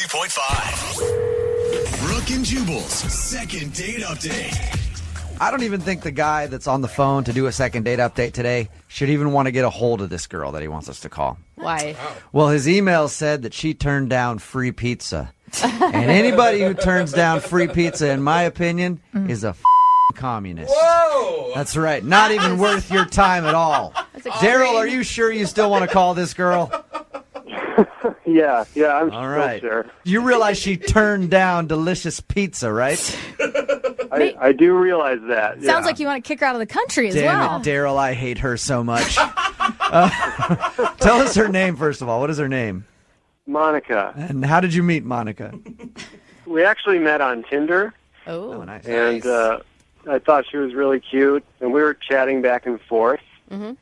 92.5. Brooke and Jubal's second date update. I don't even think the guy that's on the phone to do a second date update today should even want to get a hold of this girl that he wants us to call. Why? Well, his email said that she turned down free pizza. And anybody who turns down free pizza, in my opinion, is a communist. Whoa! That's right. Not even worth your time at all. Daryl, are you sure you still want to call this girl? Yeah, I'm All right. still sure. You realize she turned down delicious pizza, right? I do realize that. Yeah. Sounds like you want to kick her out of the country as Damn well. it, Daryl, I hate her so much. Tell us her name, first of all. What is her name? Monica. And how did you meet Monica? We actually met on Tinder, Oh. Nice. and I thought she was really cute, and we were chatting back and forth. Mm-hmm.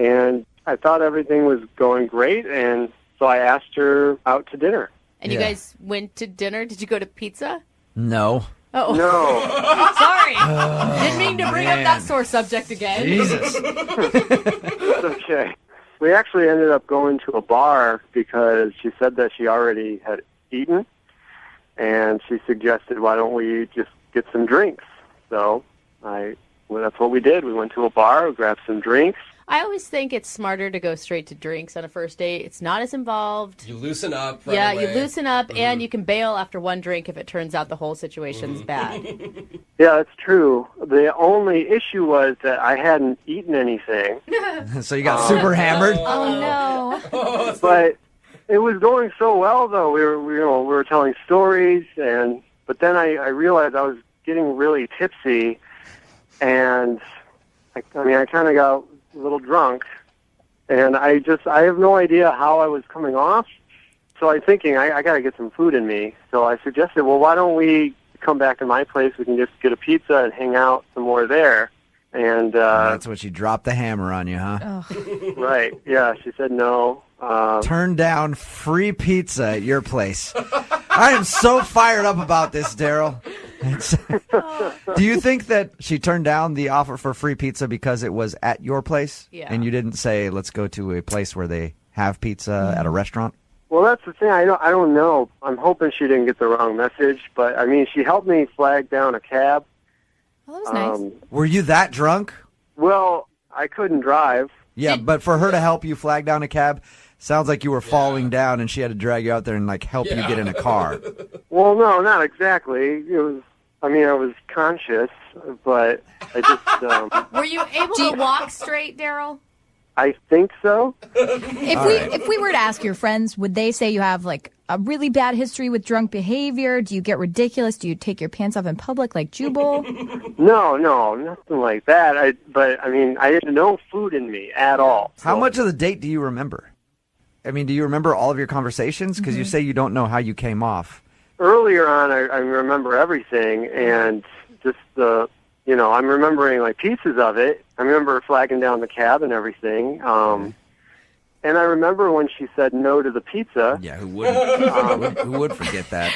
And I thought everything was going great, and so I asked her out to dinner. And you Yeah. guys went to dinner? Did you go to pizza? No. Oh, No, sorry. Didn't mean to bring up man. that sore subject again. Jesus. it's okay. We actually ended up going to a bar because she said that she already had eaten, and she suggested, why don't we just get some drinks? So that's what we did. We went to a bar, we grabbed some drinks. I always think it's smarter to go straight to drinks on a first date. It's not as involved. You loosen up right Yeah, away. you loosen up, and you can bail after one drink if it turns out the whole situation's bad. Yeah, that's true. The only issue was that I hadn't eaten anything, So you got super hammered? Oh, no. but it was going so well. Though we were telling stories, but then I realized I was getting really tipsy, and I kind of got a little drunk, and I have no idea how I was coming off. So I'm thinking I got to get some food in me. So I suggested, well, why don't we come back to my place? We can just get a pizza and hang out some more there. And That's what she dropped the hammer on you, huh? right, yeah, she said no. Turn down free pizza at your place. I am so fired up about this, Daryl. Do you think that she turned down the offer for free pizza because it was at your place? Yeah. And you didn't say, let's go to a place where they have pizza at a restaurant? Well, that's the thing. I don't know. I'm hoping she didn't get the wrong message, but I mean, she helped me flag down a cab. Well, that was nice. Were you that drunk? Well, I couldn't drive. Yeah, but for her to help you flag down a cab, sounds like you were falling down and she had to drag you out there and like help you get in a car. Well, no, not exactly. I was conscious, but I just, Were you able to walk straight, Daryl? I think so. If we were to ask your friends, would they say you have like a really bad history with drunk behavior? Do you get ridiculous? Do you take your pants off in public like Jubal? No, nothing like that. But I had no food in me at all. How So- much of the date do you remember? I mean, do you remember all of your conversations? Because you say you don't know how you came off. Earlier on, I remember everything, and just I'm remembering like pieces of it. I remember flagging down the cab and everything. And I remember when she said no to the pizza. Yeah, who wouldn't? Who would forget that?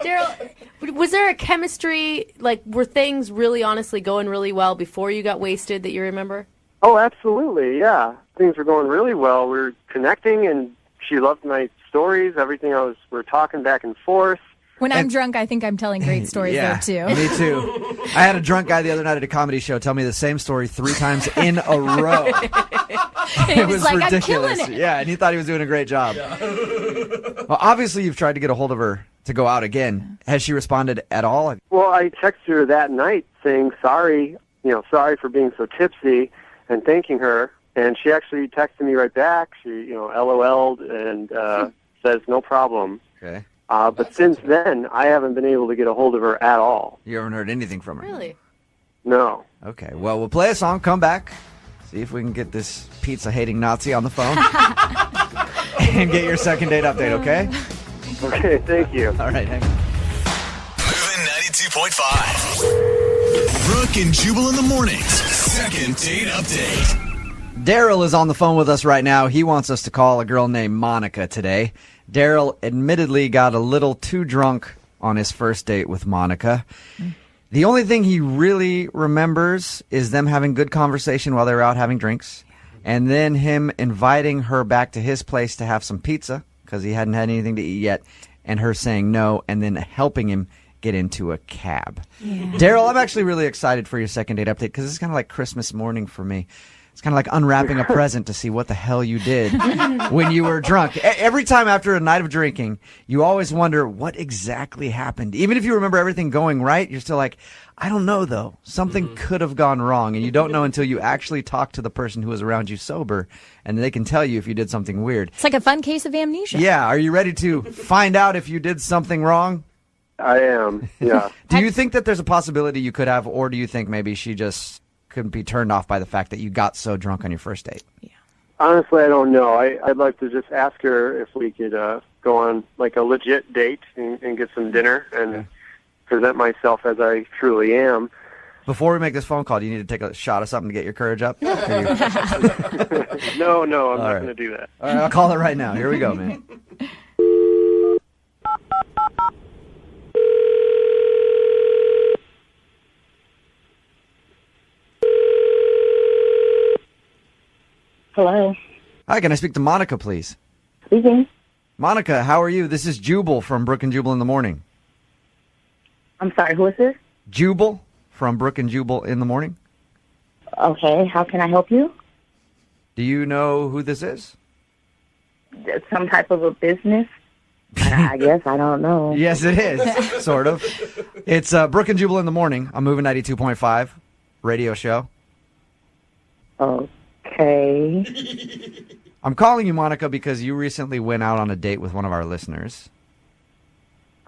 Daryl, was there a chemistry, like, were things really honestly going really well before you got wasted that you remember? Oh, absolutely, yeah. Things were going really well. We were connecting, and she loved my stories. Everything we're talking back and forth. When I'm drunk, I think I'm telling great stories Yeah, there, too. me too. I had a drunk guy the other night at a comedy show tell me the same story 3 times in a row. He was like, ridiculous. I'm killing it. Yeah, and he thought he was doing a great job. Well, obviously you've tried to get a hold of her to go out again. Has she responded at all? Well, I texted her that night saying sorry for being so tipsy and thanking her. And she actually texted me right back. She, LOL'd and says no problem. Okay. But since then, I haven't been able to get a hold of her at all. You haven't heard anything from her? Really? No. Okay, well, we'll play a song, come back, see if we can get this pizza-hating Nazi on the phone, and get your second date update, okay? Okay, thank you. All right, hang on. Moving 92.5. Brooke and Jubal in the mornings. Second date update. Daryl is on the phone with us right now. He wants us to call a girl named Monica today. Daryl admittedly got a little too drunk on his first date with Monica. The only thing he really remembers is them having good conversation while they were out having drinks, and then him inviting her back to his place to have some pizza because he hadn't had anything to eat yet. and her saying no, and then helping him get into a cab. Daryl, I'm actually really excited for your second date update because it's kind of like Christmas morning for me. It's kind of like unwrapping a present to see what the hell you did when you were drunk. Every time after a night of drinking, you always wonder what exactly happened. Even if you remember everything going right, you're still like, I don't know, though. Something could have gone wrong. And you don't know until you actually talk to the person who was around you sober, and they can tell you if you did something weird. It's like a fun case of amnesia. Yeah. Are you ready to find out if you did something wrong? I am. Yeah. Do you think that there's a possibility you could have, or do you think maybe she just couldn't be turned off by the fact that you got so drunk on your first date? Honestly, I don't know. I'd like to just ask her if we could go on like a legit date and get some dinner and present myself as I truly am. Before we make this phone call, do you need to take a shot of something to get your courage up? No, I'm not going to do that. All right, I'll call it right now. Here we go, man. Hello. Hi, can I speak to Monica, please? Speaking. Monica, how are you? This is Jubal from Brook and Jubal in the Morning. I'm sorry, who is this? Jubal from Brook and Jubal in the Morning. Okay, how can I help you? Do you know who this is? Some type of a business? I guess, I don't know. Yes, it is, sort of. It's Brook and Jubal in the Morning. I'm moving 92.5 radio show. Okay. I'm calling you, Monica, because you recently went out on a date with one of our listeners.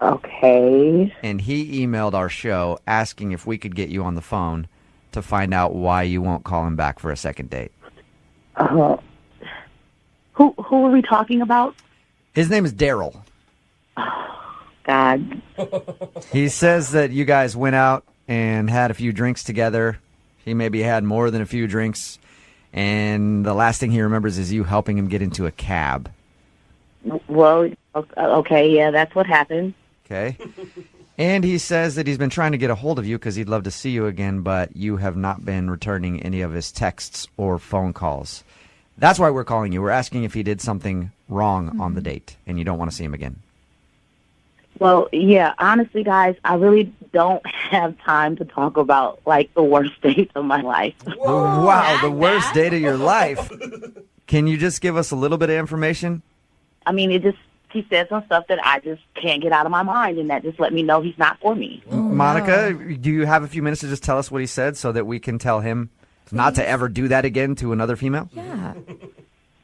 Okay. And he emailed our show asking if we could get you on the phone to find out why you won't call him back for a second date. Who are we talking about? His name is Daryl. God. He says that you guys went out and had a few drinks together. He maybe had more than a few drinks. And the last thing he remembers is you helping him get into a cab. Well, okay, yeah, that's what happened. Okay. And he says that he's been trying to get a hold of you because he'd love to see you again, but you have not been returning any of his texts or phone calls. That's why we're calling you. We're asking if he did something wrong on the date, and you don't want to see him again. Well, yeah, honestly, guys, I really don't have time to talk about, like, the worst dates of my life. Wow, the worst date of your life. Can you just give us a little bit of information? I mean, he said some stuff that I just can't get out of my mind, and that just let me know he's not for me. Monica, do you have a few minutes to just tell us what he said so that we can tell him not to ever do that again to another female? Yeah.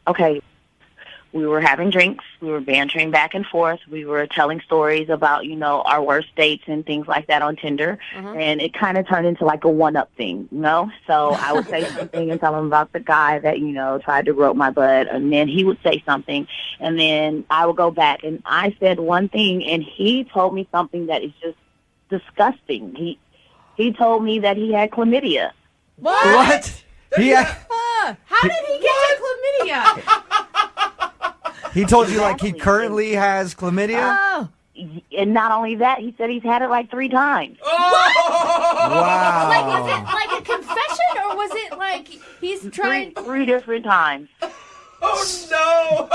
Okay. We were having drinks. We were bantering back and forth. We were telling stories about, our worst dates and things like that on Tinder. And it kind of turned into like a one-up thing, So I would say something and tell him about the guy that, tried to grope my butt. And then he would say something. And then I would go back. And I said one thing, and he told me something that is just disgusting. He told me that he had chlamydia. What? How did he get chlamydia? He told you like he currently has chlamydia? Oh. And not only that, he said he's had it like 3 times. Wow. Like, was it like a confession, or was it like he's trying? 3 different times. Oh, no!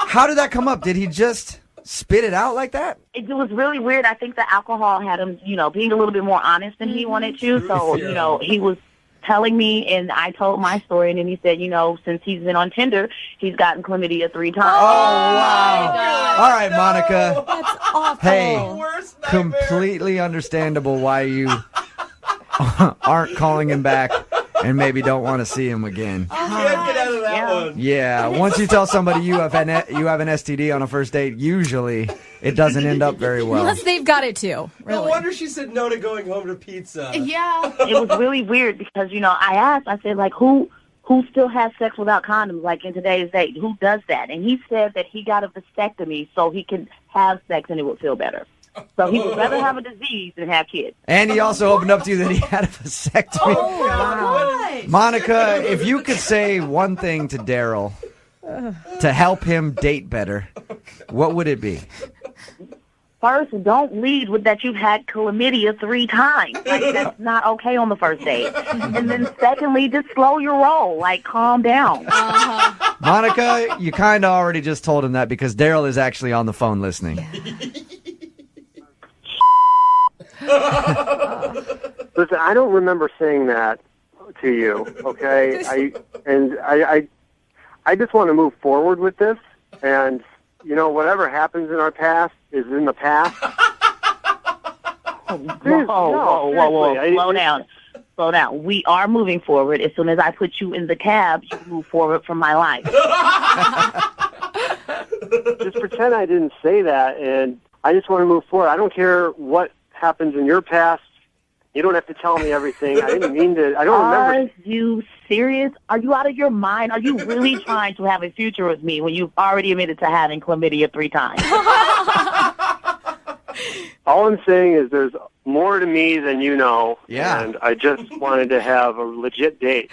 How did that come up? Did he just spit it out like that? It was really weird. I think the alcohol had him, being a little bit more honest than he wanted to. So, he was telling me, and I told my story, and then he said, since he's been on Tinder, he's gotten chlamydia 3 times. Oh, wow. All right, Monica. That's awful. Hey, Worst nightmare. completely understandable why you aren't calling him back and maybe don't want to see him again. Can't get out of that one. Yeah, once you tell somebody you have an STD on a first date, usually it doesn't end up very well. Unless they've got it too. No Really. wonder she said no to going home to pizza. Yeah. It was really weird because, I asked, I said, like, who still has sex without condoms, like in today's day? Who does that? And he said that he got a vasectomy so he can have sex and it would feel better. So he would rather have a disease than have kids. And he also opened up to you that he had a vasectomy. Oh, God. Monica, if you could say one thing to Daryl to help him date better, what would it be? First, don't lead with that you've had chlamydia 3 times. Like, that's not okay on the first date. And then secondly, just slow your roll. Like, calm down. Monica, you kind of already just told him that because Daryl is actually on the phone listening. Listen, I don't remember saying that to you, okay? I just want to move forward with this, and, whatever happens in our past is in the past. Whoa, slow down. We are moving forward. As soon as I put you in the cab, you move forward from my life. Just pretend I didn't say that, and I just want to move forward. I don't care what happens in your past. You don't have to tell me everything. I didn't mean to. I don't remember. Are you serious? Are you out of your mind? Are you really trying to have a future with me when you've already admitted to having chlamydia 3 times? All I'm saying is there's more to me than you know. Yeah. And I just wanted to have a legit date.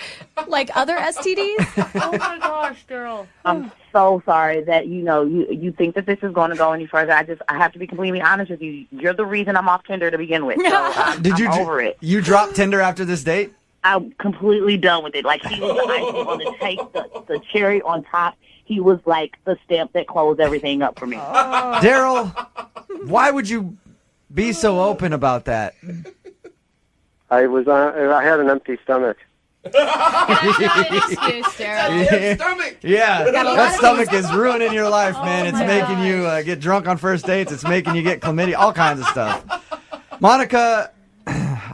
Like other STDs? Oh my gosh, Daryl. I'm so sorry that you think that this is going to go any further. I have to be completely honest with you. You're the reason I'm off Tinder to begin with. So I'm over it. You dropped Tinder after this date? I'm completely done with it. Like, he was the icing on the cake, the cherry on top. He was like the stamp that closed everything up for me. Daryl, why would you be so open about that? I had an empty stomach. Excuse, Daryl. Stomach. Yeah, that stomach is ruining your life, man. It's making you get drunk on first dates. It's making you get chlamydia, all kinds of stuff. Monica,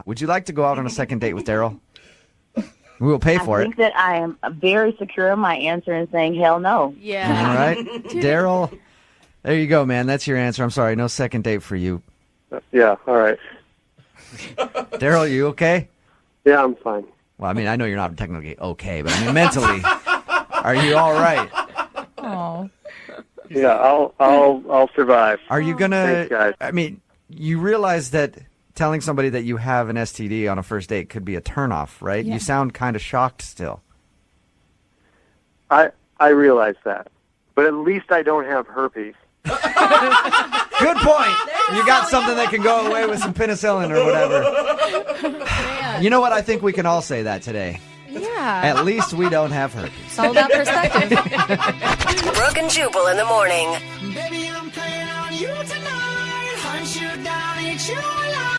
would you like to go out on a second date with Daryl? We will pay for I it. think that I am very secure in my answer in saying hell no. Yeah. All right, Daryl, there you go, man. That's your answer. I'm sorry, no second date for you. Yeah, all right. Daryl, you okay? Yeah, I'm fine. Well, I mean, I know you're not technically okay, but I mean, mentally, are you all right? Oh. Yeah, I'll survive. Are you gonna? Thanks, guys. I mean, you realize that telling somebody that you have an STD on a first date could be a turnoff, right? Yeah. You sound kind of shocked still. I realize that, but at least I don't have herpes. Good point. You got something that can go away with some penicillin or whatever. You know what? I think we can all say that today. Yeah. At least we don't have herpes. It's all about perspective. Brooke and Jubal in the morning. Baby, I'm playing on you tonight. Hunt you down, eat you alive.